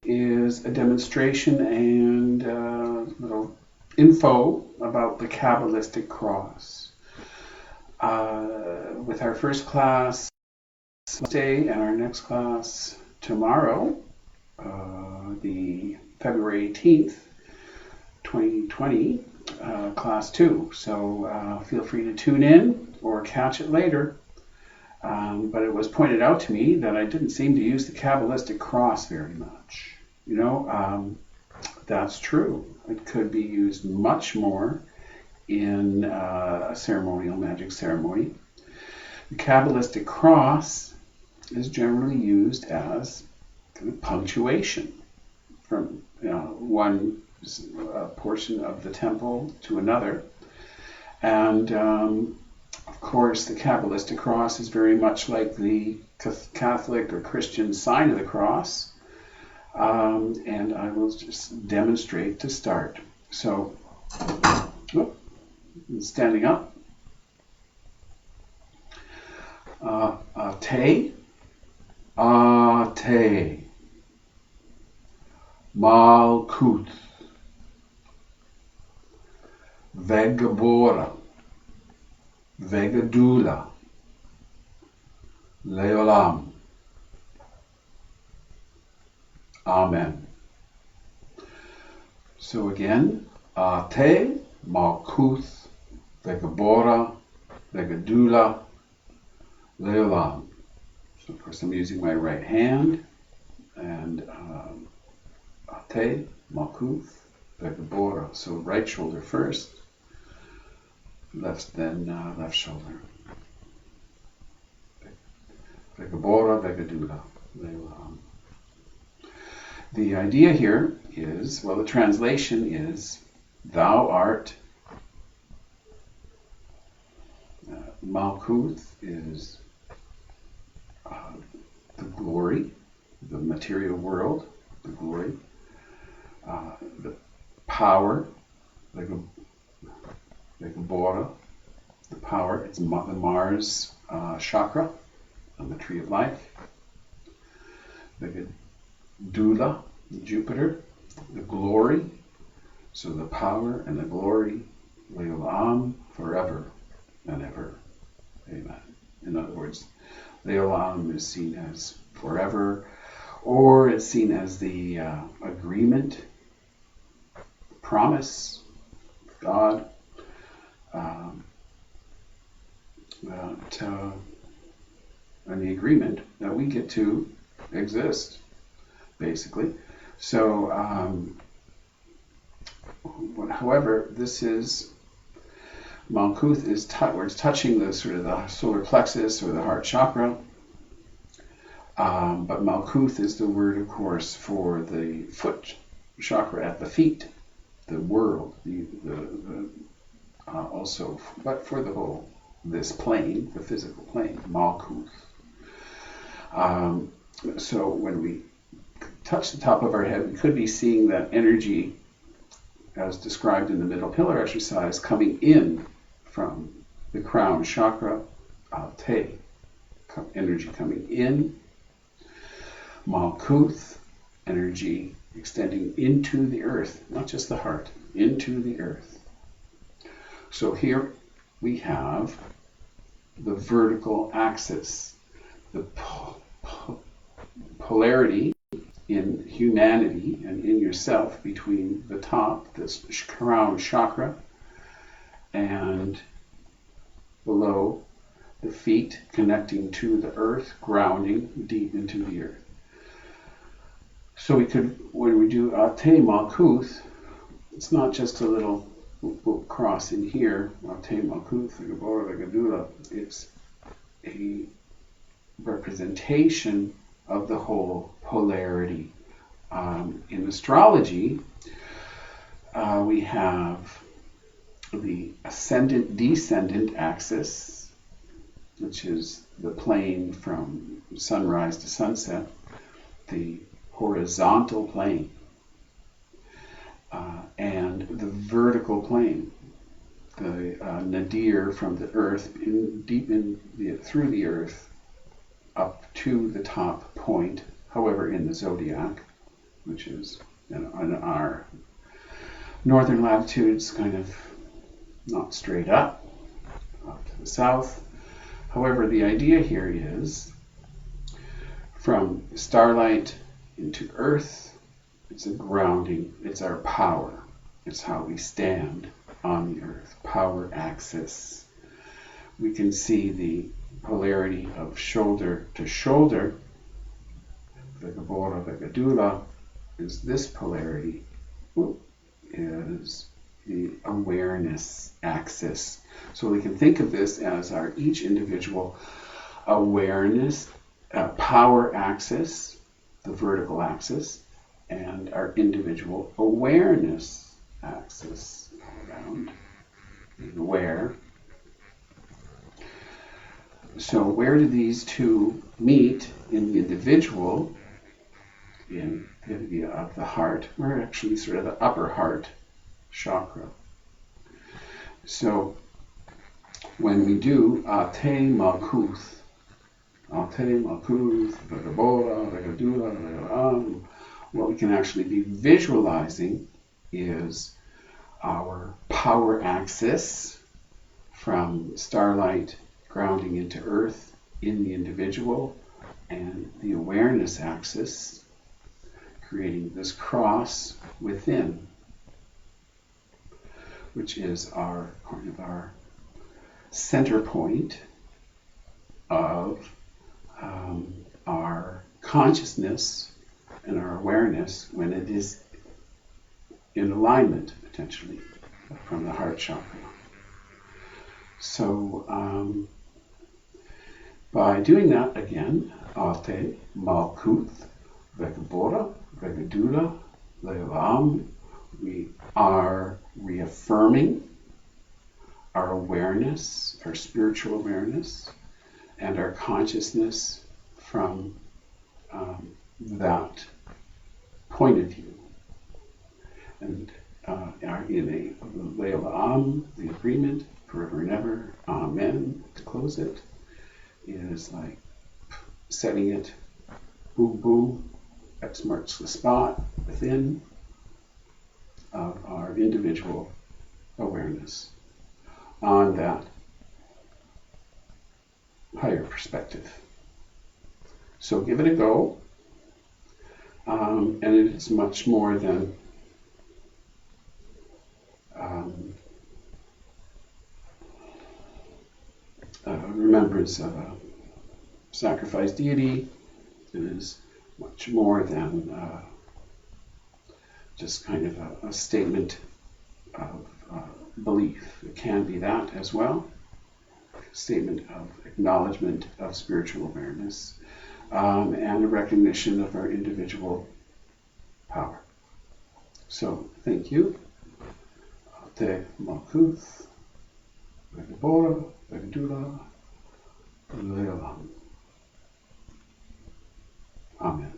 is a demonstration and little info about the Qabalistic Cross. With our first class today and our next class tomorrow, the February 18th, 2020, class 2. So feel free to tune in or catch it later. But it was pointed out to me that I didn't seem to use the Qabalistic Cross very much. You know, that's true. It could be used much more in a ceremonial magic ceremony. The Qabalistic Cross is generally used as punctuation from one portion of the temple to another. And of course, the Qabalistic Cross is very much like the Catholic or Christian sign of the cross. And I will just demonstrate to start. So, standing up. Te, te, Malkuth, Vegabora, Vegadula, Leolam. Amen. So again, Te, Malkuth, Vegabora, Vegadula, Leolam. So of course I'm using my right hand, and Te, Malkuth, Vegabora. So right shoulder first, left shoulder. Vegabora, Vegadula, Leolam. The idea here is, well, the translation is, thou art, Malkuth is the glory, the material world, the glory, the power, Vegabora, the power, it's the Mars chakra on the tree of life. Vegadula, Jupiter, the glory, so the power and the glory, Leolam, forever and ever. Amen. In other words, Leolam is seen as forever, or it's seen as the agreement, promise, God, and the agreement that we get to exist, basically. So, however, this is Malkuth is where it's touching the sort of the solar plexus or the heart chakra. But Malkuth is the word, of course, for the foot chakra at the feet, the world, also, but for the whole, this plane, the physical plane, Malkuth. So when we touch the top of our head, we could be seeing that energy, as described in the middle pillar exercise, coming in from the crown chakra, Te, energy coming in, Malkuth, energy extending into the earth, not just the heart, into the earth. So here we have the vertical axis, the polarity in humanity and in yourself between the top, this crown chakra, and below the feet, connecting to the earth, grounding deep into the earth. So we could, when we do Te Malkuth, it's not just a little cross in here, Te Malkuth, Vegabora, Vegadula. It's a representation of the whole polarity. In astrology, we have the ascendant-descendant axis, which is the plane from sunrise to sunset, the horizontal plane, and the vertical plane, the nadir from the earth, through the earth, up to the top point, however, in the zodiac, which is in our northern latitudes, kind of not straight up to the south. However, the idea here is from starlight into earth, it's a grounding, it's our power, it's how we stand on the earth, power axis. We can see the polarity of shoulder to shoulder. The Qabala, the Qabala is this polarity, is the awareness axis. So we can think of this as our each individual awareness, power axis, the vertical axis, and our individual awareness axis around, aware. So where do these two meet in the individual, in the area of the heart? We're actually sort of the upper heart chakra. So when we do Ate Malkuth, the Qabala, the Qabala, what we can actually be visualizing is our power axis from starlight grounding into earth in the individual, and the awareness axis creating this cross within, which is our kind of our center point of our consciousness and our awareness when it is in alignment, potentially, from the heart chakra. So by doing that again, Ate, Malkuth, Vekabora, Vegadula, Leolam, we are reaffirming our awareness, our spiritual awareness, and our consciousness from that point of view. And in a Leolam, the agreement, forever and ever, Amen, to close it, is like setting it, boom, boom, X marks the spot within of our individual awareness on that higher perspective. So give it a go, and it is much more than remembrance of a sacrificed deity. It is much more than just kind of a statement of belief. It can be that as well. A statement of acknowledgement of spiritual awareness and a recognition of our individual power. So, thank you. Te Malkuth, Vegadora, Vegadula, Leolam. Amen.